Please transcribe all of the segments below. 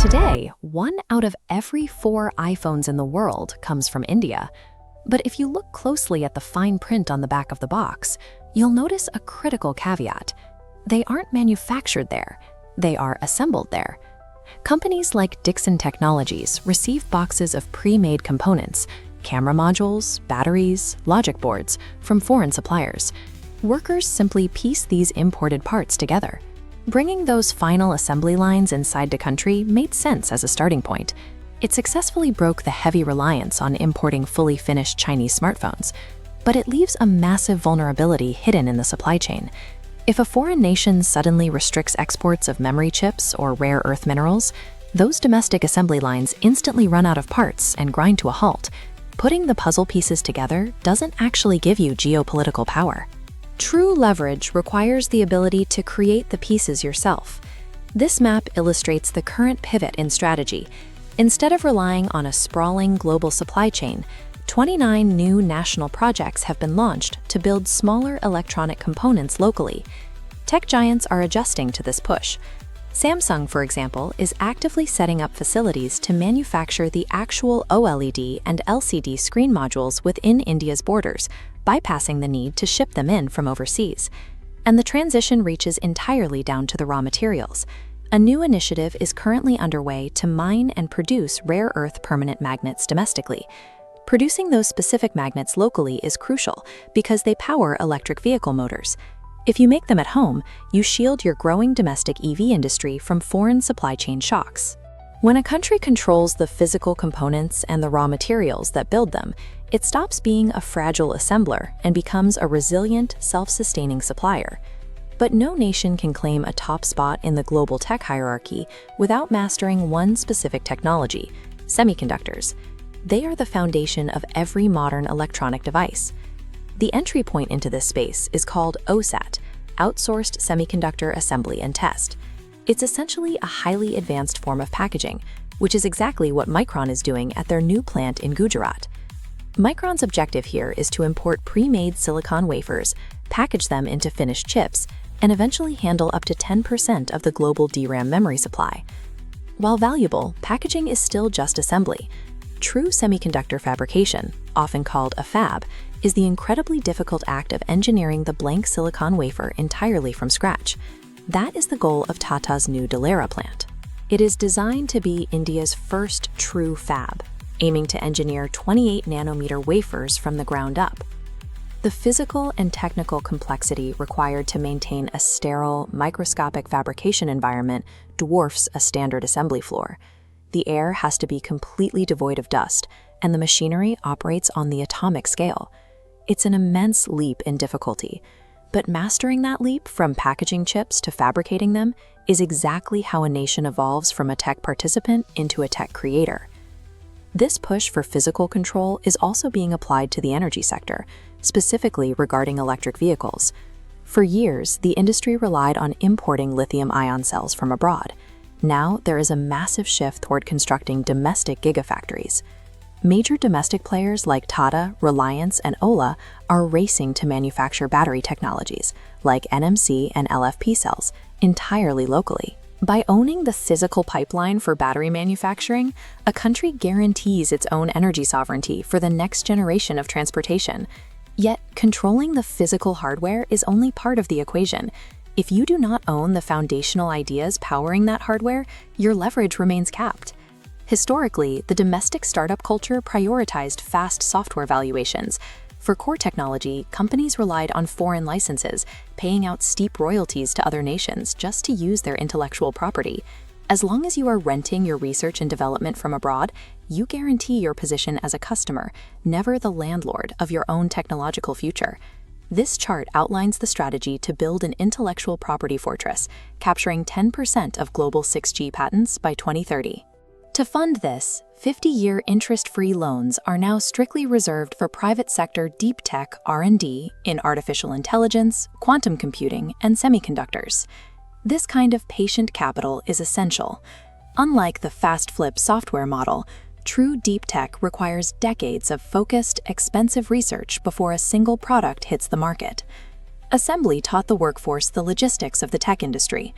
Today, 1 out of every 4 iPhones in the world comes from India. But if you look closely at the fine print on the back of the box, you'll notice a critical caveat. They aren't manufactured there, they are assembled there. Companies like Dixon Technologies receive boxes of pre-made components, camera modules, batteries, logic boards, from foreign suppliers. Workers simply piece these imported parts together. Bringing those final assembly lines inside the country made sense as a starting point. It successfully broke the heavy reliance on importing fully finished Chinese smartphones, but it leaves a massive vulnerability hidden in the supply chain. If a foreign nation suddenly restricts exports of memory chips or rare earth minerals, those domestic assembly lines instantly run out of parts and grind to a halt. Putting the puzzle pieces together doesn't actually give you geopolitical power. True leverage requires the ability to create the pieces yourself. This map illustrates the current pivot in strategy. Instead of relying on a sprawling global supply chain, 29 new national projects have been launched to build smaller electronic components locally. Tech giants are adjusting to this push. Samsung, for example, is actively setting up facilities to manufacture the actual OLED and LCD screen modules within India's borders, bypassing the need to ship them in from overseas. And the transition reaches entirely down to the raw materials. A new initiative is currently underway to mine and produce rare earth permanent magnets domestically. Producing those specific magnets locally is crucial because they power electric vehicle motors. If you make them at home, you shield your growing domestic EV industry from foreign supply chain shocks. When a country controls the physical components and the raw materials that build them, it stops being a fragile assembler and becomes a resilient, self-sustaining supplier. But no nation can claim a top spot in the global tech hierarchy without mastering one specific technology: semiconductors. They are the foundation of every modern electronic device. The entry point into this space is called OSAT, Outsourced Semiconductor Assembly and Test. It's essentially a highly advanced form of packaging, which is exactly what Micron is doing at their new plant in Gujarat. Micron's objective here is to import pre-made silicon wafers, package them into finished chips, and eventually handle up to 10% of the global DRAM memory supply. While valuable, packaging is still just assembly. True semiconductor fabrication, often called a fab, is the incredibly difficult act of engineering the blank silicon wafer entirely from scratch. That is the goal of Tata's new Dalera plant. It is designed to be India's first true fab, aiming to engineer 28-nanometer wafers from the ground up. The physical and technical complexity required to maintain a sterile, microscopic fabrication environment dwarfs a standard assembly floor. The air has to be completely devoid of dust, and the machinery operates on the atomic scale. It's an immense leap in difficulty, but mastering that leap from packaging chips to fabricating them is exactly how a nation evolves from a tech participant into a tech creator. This push for physical control is also being applied to the energy sector, specifically regarding electric vehicles. For years, the industry relied on importing lithium-ion cells from abroad. Now, there is a massive shift toward constructing domestic gigafactories. Major domestic players like Tata, Reliance, and Ola are racing to manufacture battery technologies, like NMC and LFP cells, entirely locally. By owning the physical pipeline for battery manufacturing, a country guarantees its own energy sovereignty for the next generation of transportation. Yet, controlling the physical hardware is only part of the equation. If you do not own the foundational ideas powering that hardware, your leverage remains capped. Historically, the domestic startup culture prioritized fast software valuations. For core technology, companies relied on foreign licenses, paying out steep royalties to other nations just to use their intellectual property. As long as you are renting your research and development from abroad, you guarantee your position as a customer, never the landlord of your own technological future. This chart outlines the strategy to build an intellectual property fortress, capturing 10% of global 6G patents by 2030. To fund this, 50-year interest-free loans are now strictly reserved for private sector deep tech R&D in artificial intelligence, quantum computing, and semiconductors. This kind of patient capital is essential. Unlike the fast flip software model, true deep tech requires decades of focused, expensive research before a single product hits the market. Assembly taught the workforce the logistics of the tech industry.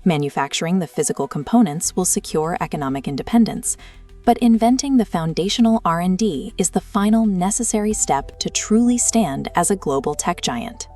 Manufacturing the physical components will secure economic independence, but inventing the foundational R&D is the final necessary step to truly stand as a global tech giant.